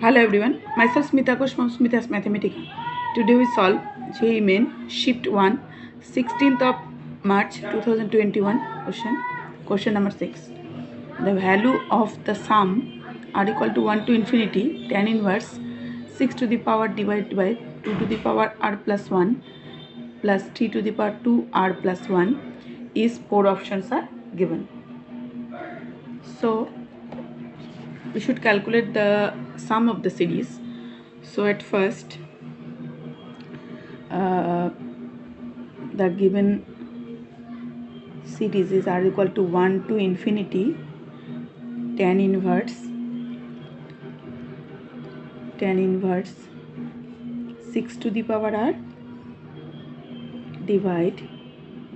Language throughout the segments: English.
Hello everyone, myself Smita Ghosh from Smita's Mathematica. Today we solve JEE Main Shift 1, 16th of March 2021 question. Question number 6. The value of the sum are equal to 1 to infinity tan inverse 6 to the power divided by 2 to the power r plus 1 plus 3 to the power 2 r plus 1 is 4 options are given. So we should calculate the sum of the series. So at first the given series is r equal to 1 to infinity tan inverse 6 to the power r divide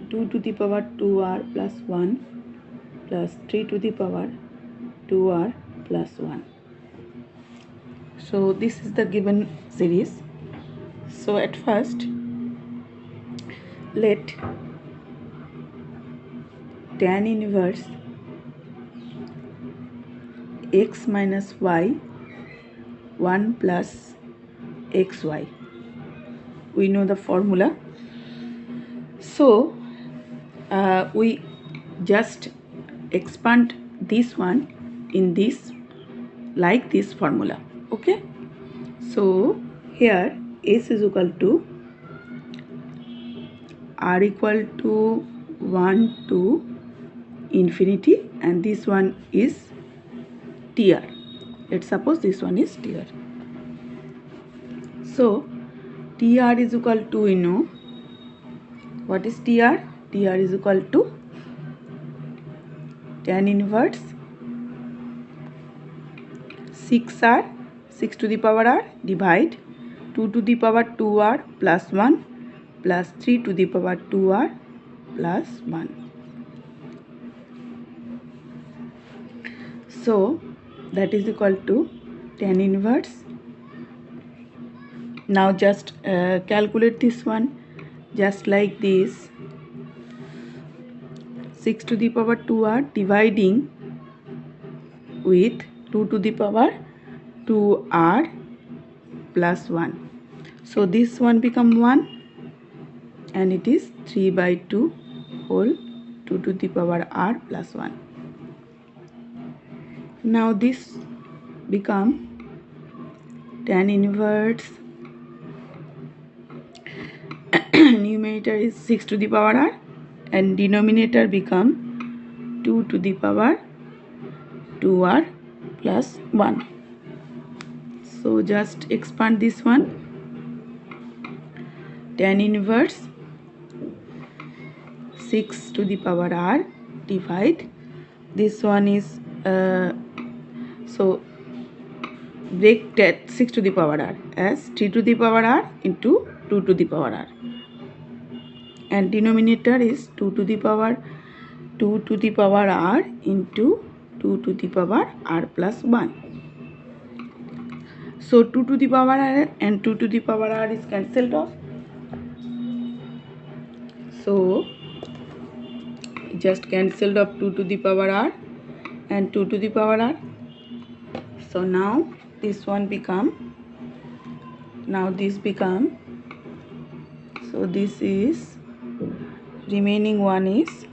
2 to the power 2r plus 1 plus 3 to the power 2r plus 1. So this is the given series. So at first let tan inverse x minus y 1 plus xy, we know the formula. So we just expand this one in this like this formula. Okay, so here s is equal to r equal to 1 to infinity and this one is tr. Let's suppose this one is tr. So tr is equal to, we know what is tr. Tr is equal to tan inverse 6r 6 to the power r divide 2 to the power 2r plus 1 plus 3 to the power 2r plus 1. So that is equal to tan inverse. Now just calculate this one just like this. 6 to the power 2r dividing with 2 to the power 2r plus 1. So this one become 1 and it is 3 by 2 whole 2 to the power r plus 1. Now this become tan inverse numerator is 6 to the power r and denominator become 2 to the power 2r plus 1. So just expand this one. Tan inverse 6 to the power r divide this one is so break that 6 to the power r as 3 to the power r into 2 to the power r and denominator is 2 to the power r into 2 to the power r plus 1. So 2 to the power r and 2 to the power r is cancelled off. So just cancelled off 2 to the power r and 2 to the power r. So now this one become, now this become, so this is remaining one is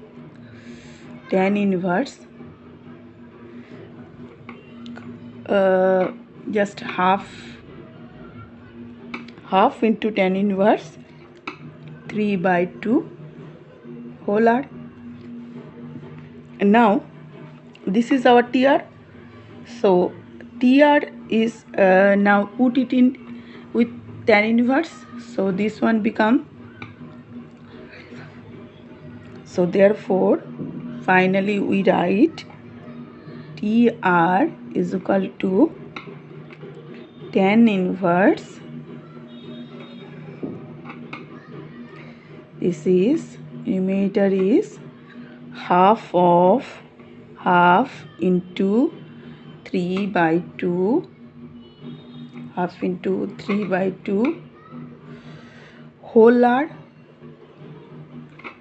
tan inverse just half into tan inverse 3 by 2 whole r. And now this is our tr. So tr is now put it in with tan inverse. So this one become, so therefore finally we write tr is equal to tan inverse, this is numerator is half of half into 3 by 2 half into 3 by 2 whole r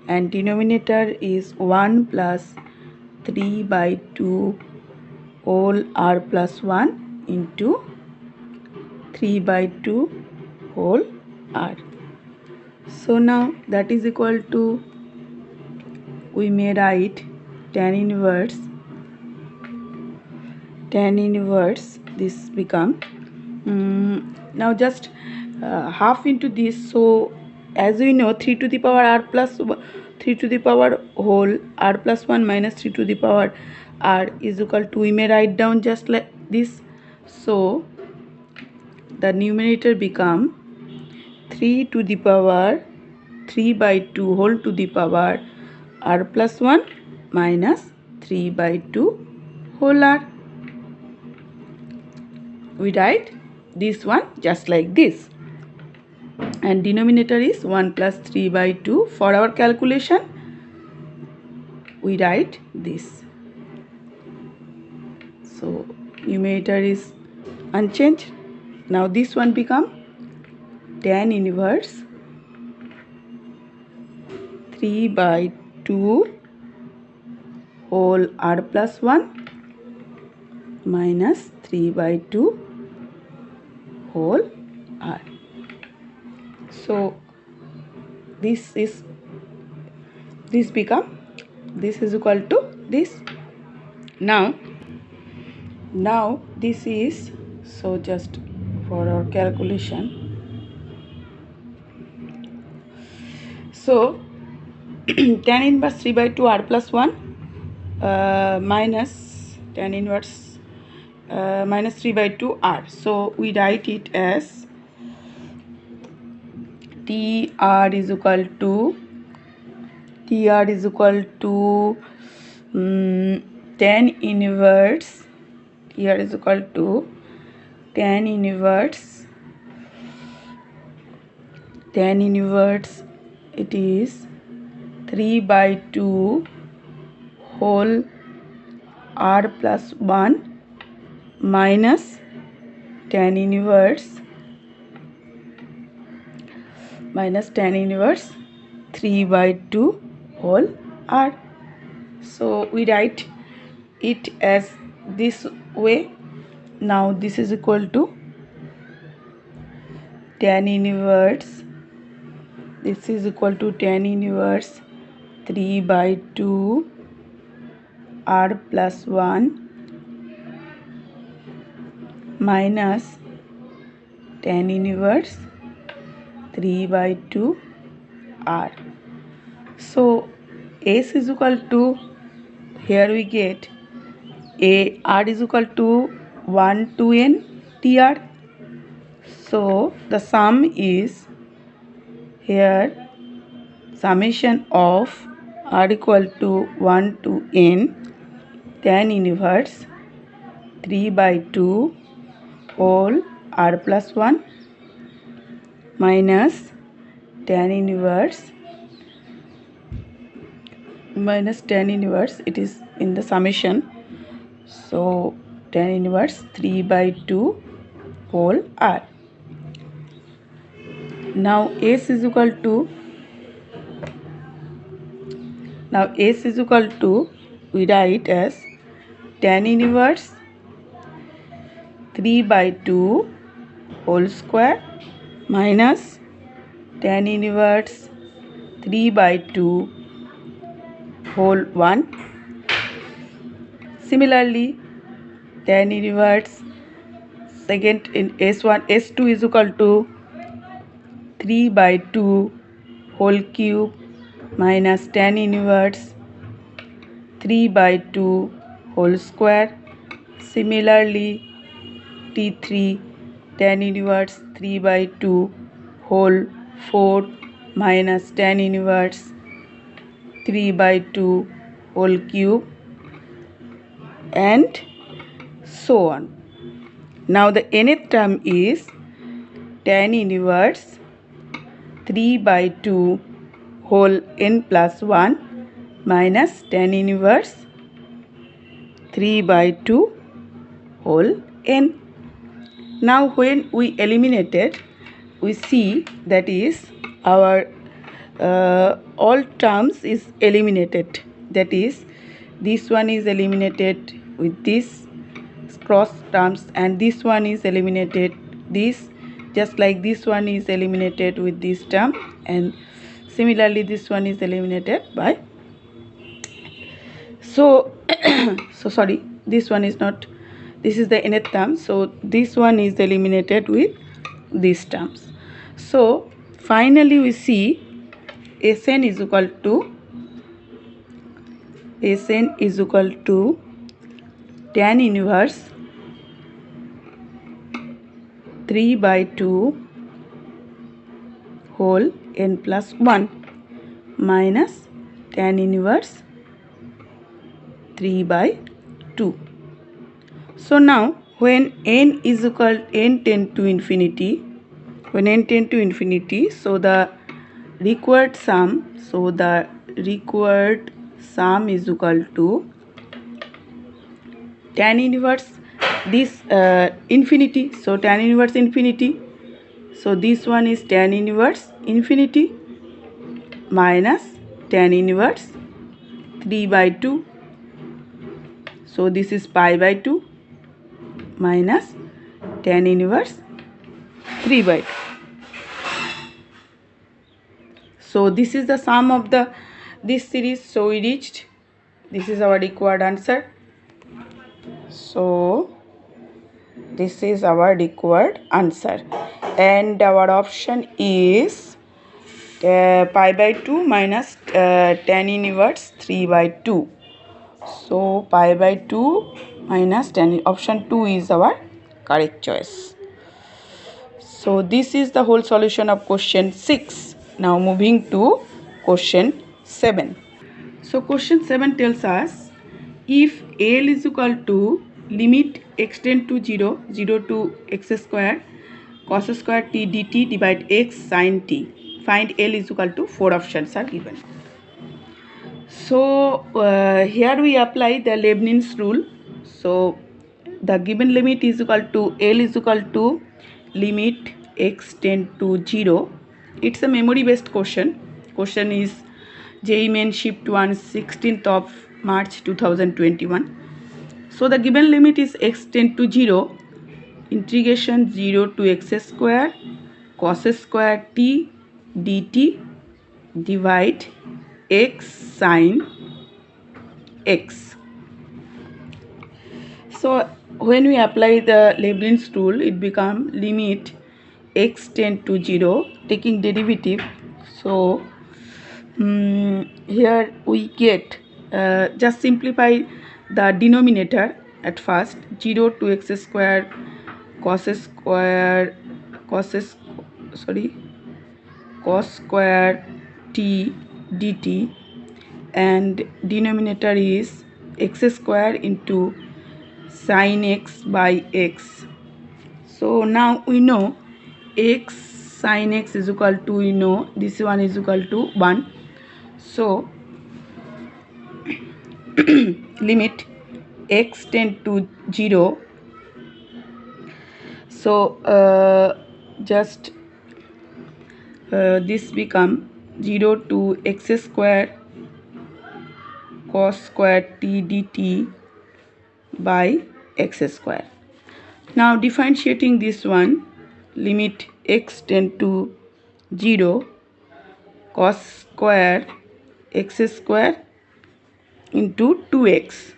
and denominator is 1 plus 3 by 2 whole r plus 1 into 3 by 2 whole r. So now that is equal to, we may write tan inverse this become now just half into this. So as we know, 3 to the power r plus 3 to the power whole r plus 1 minus 3 to the power r is equal to, we may write down just like this. So the numerator become 3 to the power 3 by 2 whole to the power r plus 1 minus 3 by 2 whole r. We write this one just like this, and denominator is 1 plus 3 by 2. For our calculation, we write this. So numerator is unchanged. Now this one become tan inverse 3 by 2 whole r plus 1 minus 3 by 2 whole r. So this is become, this is equal to this. Now this is, so just for our calculation, so tan inverse 3 by 2 r plus 1 minus tan inverse minus 3 by 2 r. So we write it as TR is equal to tan inverse, TR is equal to tan inverse, it is 3 by 2 whole r plus 1 minus tan inverse 3 by 2 whole r. So we write it as this way. Now this is equal to tan inverse, this is equal to tan inverse 3 by 2 r plus 1 minus tan inverse 3 by 2 r. So S is equal to, here we get a r is equal to 1 to n tr. So the sum is here, summation of r equal to 1 to n tan inverse 3 by 2 whole r plus 1 minus tan inverse it is in the summation. So tan inverse 3 by 2 whole r. Now S is equal to, we write as tan inverse 3 by 2 whole square minus tan inverse 3 by 2 whole 1. Similarly, tan inverse second in S1, S2 is equal to 3 by 2 whole cube minus tan inverse 3 by 2 whole square. Similarly, T3 tan inverse 3 by 2 whole 4 minus tan inverse 3 by 2 whole cube, and so on. Now the nth term is tan inverse 3 by 2 whole n plus 1 minus tan inverse 3 by 2 whole n. Now when we eliminated, we see that is our all terms is eliminated, that is this one is eliminated with this cross terms, and this one is eliminated this, just like this one is eliminated with this term, and similarly this one is eliminated by, so so sorry, this one is not, this is the nth term, so this one is eliminated with these terms. So finally we see Sn is equal to tan inverse 3/2 whole n plus 1 minus tan inverse 3/2. So now when n tend to infinity, so the required sum is equal to tan inverse this infinity, so tan inverse infinity, so this one is tan inverse infinity minus tan inverse 3/2, so this is pi/2 minus tan inverse 3/2. So this is the sum of this series, so we reached, this is our required answer. So this is our required answer, and our option is pi/2 minus tan inverse 3/2. So pi/2 minus tan, option 2 is our correct choice. So this is the whole solution of question 6. Now moving to question 7. So question 7 tells us, if L is equal to limit x tend to 0 to x square cos square t dt divide x sin t, find L is equal to, 4 options are given. So here we apply the Leibniz rule. So the given limit is equal to, L is equal to limit x tend to 0. It's a memory based question. Question is JEE Main Shift 1 16th of March 2021. So the given limit is x tend to 0, integration 0 to x square cos square t dt divide x sin x. So when we apply the Leibniz rule, it becomes limit x tend to 0, taking derivative. So here we get, just simplify the denominator at first, 0 to x square cos square t dt, and denominator is x square into sin x by x. So now we know x sin x is equal to, we know this one is equal to 1. So limit x tend to 0, so this become 0 to x square cos square t dt by x square. Now differentiating this one, limit x tend to 0 cos square x square into 2x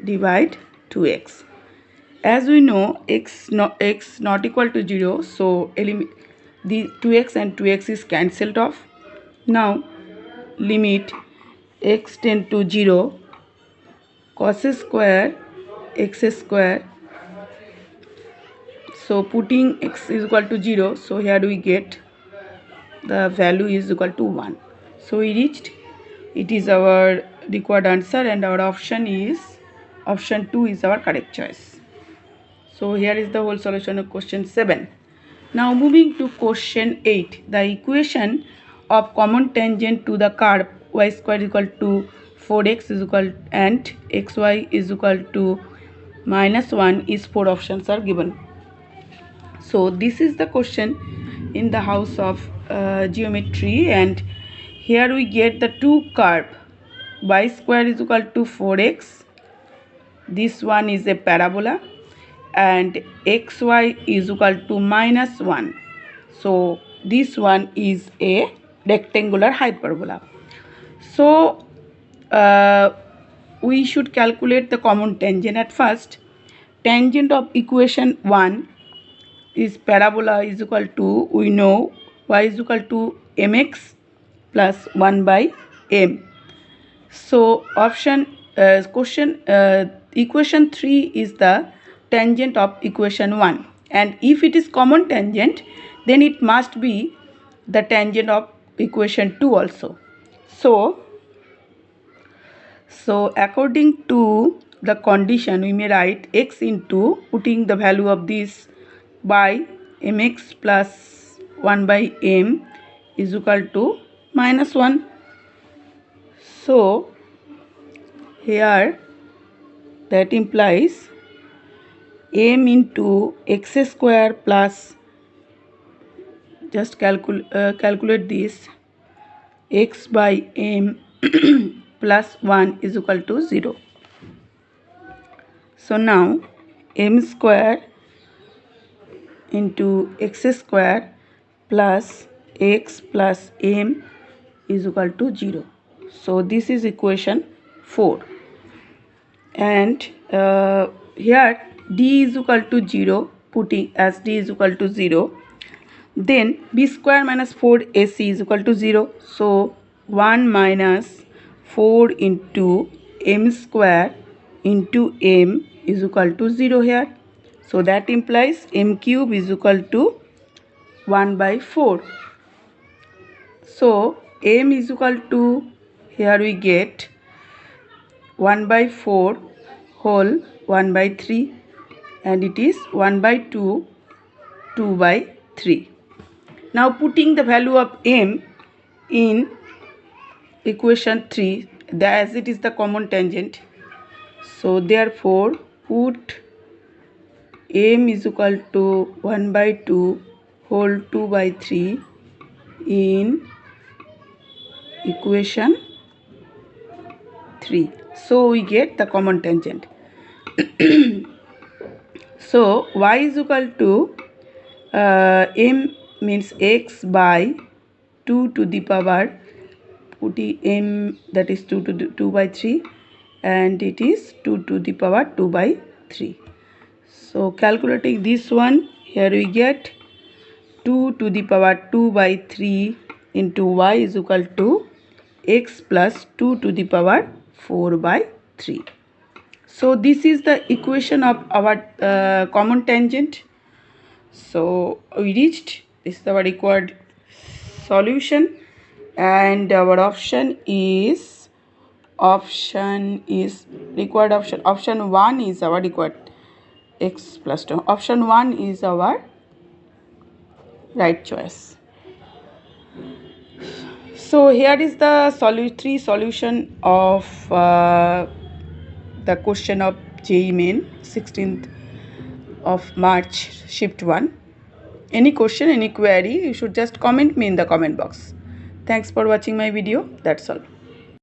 divide 2x. As we know, x not equal to 0, so the 2x and 2x is cancelled off. Now limit x tend to 0 cos square x square, so putting x is equal to 0, so here we get the value is equal to 1. So we reached, it is our required answer, and our option 2 is our correct choice. So here is the whole solution of question 7. Now moving to question 8. The equation of common tangent to the curve y square is equal to 4x is equal and xy is equal to -1 is 4 options are given. So this is the question in the house of geometry, and here we get the two curve, y square is equal to 4x, this one is a parabola, and xy is equal to -1. So this one is a rectangular hyperbola. So we should calculate the common tangent at first. Tangent of equation 1 is parabola is equal to, we know y is equal to mx plus 1 by m. So equation 3 is the tangent of equation 1, and if it is common tangent, then it must be the tangent of equation 2 also. So according to the condition, we may write x into, putting the value of this by mx plus 1 by m is equal to -1. So here that implies m into x square plus, just calculate this, x by m plus 1 is equal to 0. So now m square into x square plus x plus m is equal to 0. So this is equation 4, and here d is equal to 0, putting as d is equal to 0, then b square minus 4ac is equal to 0. So 1 minus 4 into m square into m is equal to 0 here. So that implies m cube is equal to 1 by 4. So m is equal to, here we get 1 by 4 whole 1 by 3, and it is 1 by 2, 2 by 3. Now putting the value of m in equation 3, as it is the common tangent, so therefore put m is equal to 1 by 2 whole 2 by 3 in equation 3. So we get the common tangent. So y is equal to m means x by 2 to the power, putting m, that is 2 by 3, and it is 2 to the power 2 by 3. So calculating this one, here we get 2 to the power 2 by 3 into y is equal to x plus 2 to the power 4 by 3. So this is the equation of our common tangent. So we reached, this is our required solution, and our option 1 is our required x plus 2. Option 1 is our right choice. So here is the three solution of the question of JEE Main 16th of March shift 1. Any question, any query, you should just comment me in the comment box. Thanks for watching my video. That's all.